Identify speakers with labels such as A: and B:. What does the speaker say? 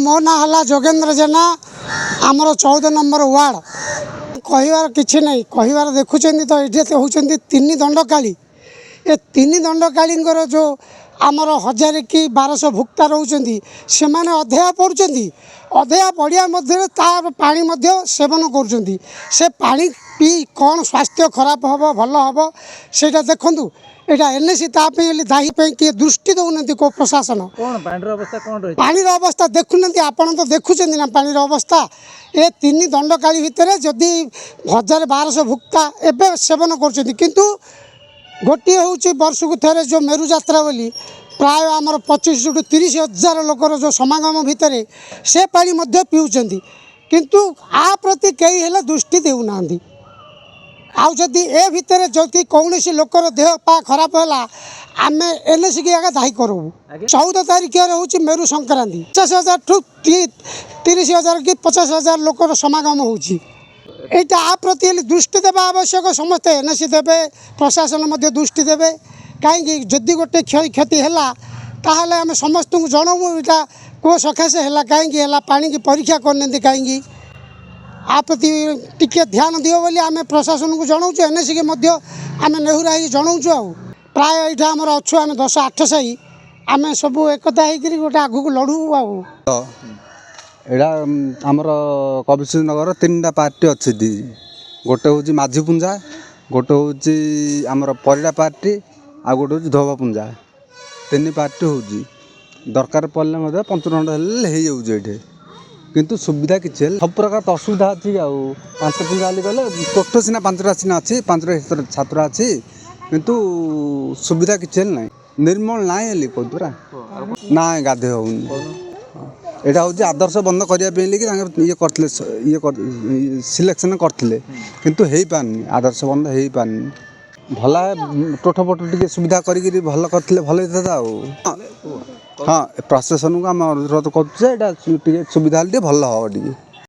A: मो ना है जोगेंद्र जेना आमर 14 नंबर वार्ड कहबार किसी ना कहबार देखुं तो ये होती 3 दंडकाली ये 3 दंडकाली जो आमर 1000 कि 1200 भुक्ता रोचे से अधेया पड़ुं अधेया पड़िया मध्य पानी सेवन कर पानी पी कौन स्वास्थ्य खराब हम भल हम से देखूँ यहाँ एनएसी दाही किए दृष्टि दौना को प्रशासन पानीर अवस्था देखुना आपड़ तो देखुं ना पानीर अवस्था ये 3 दंडकाली भितर जदि 1000-1200 भुक्ता एवं सेवन कर गोटे हूँ वर्ष को थे जो मेरु जात्रा बोली प्राय आमर 25-30 हजार लोकर जो समागम भितर से पानी पीउछंती किंतु आ प्रति कई हेले दृष्टि देउना आउ जदि ए भितर जदि कौन सी लोकर देह पा खराब है आम एनएसी की आगे दायी करूँ 14 तारिख हूँ मेरु संक्रांति 50,000 ठू 30,000 कि 50,000 लोकर समागम होटा आ प्रति दृष्टि देवा आवश्यक समस्ते एनएसी देवे प्रशासन दृष्टि देवे कहीं जदि गोटे क्षय क्षति है ताहले आम समस्त को जनमु यहाँ कौ सकाशे है कहीं पानी की परीक्षा करने कहीं आ प्रति टिके ध्यान दियो बोली आम प्रशासन को जनाऊँ एनएसी के आम नेहुरा ही जनाऊँ प्राय यहाँ आम अच्छु आम 10-8 साई आम सब एकता होकर गोटे आगू लड़ू
B: एड़ा आमर कविश्री नगर 3टा पार्टी अच्छी गोटे हूँ माझीपुंजा गोटे हूँ आमर परिड़ा पार्टी आ गोटे हूँ धोबा पुंजा 3 पार्टी हूँ दरकार पड़े 5 घंटा हो किंतु सुविधा किसी सब प्रकार तो असुविधा अच्छी 5 पुंजा गले कोठ सीना 5टा सीना अच्छी 5 छात्र अच्छी किंतु सुविधा किसी ना निर्मल ना कहूरा ना गाधे हो यहाँ हूँ आदर्श बंद करने ये करते सिलेक्शन करते किंतु हो पारनी आदर्श बंद हो पारनी भला टोठ पट टे सुविधा करी भल करते भल होता हाँ प्रशासन को आम अनुरोध कर सुविधा भल हम टे